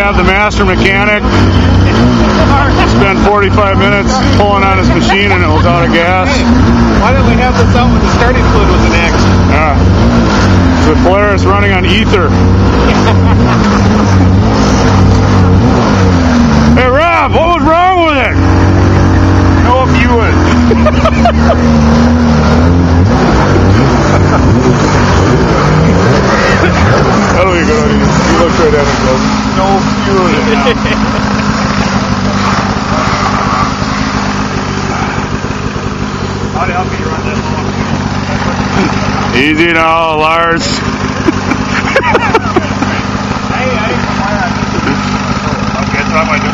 have the master mechanic spend 45 minutes pulling on his machine and it was out of gas. Hey, why didn't we have this out when the starting fluid was in action? Yeah. The Polaris running on ether. Hey Rob, what was wrong with it? No fuel. That'll be good. You look right at it, bro. No fuel. How to help you run this long? Easy now, Lars. Hey, I didn't come on. Okay, that's what I'm doing.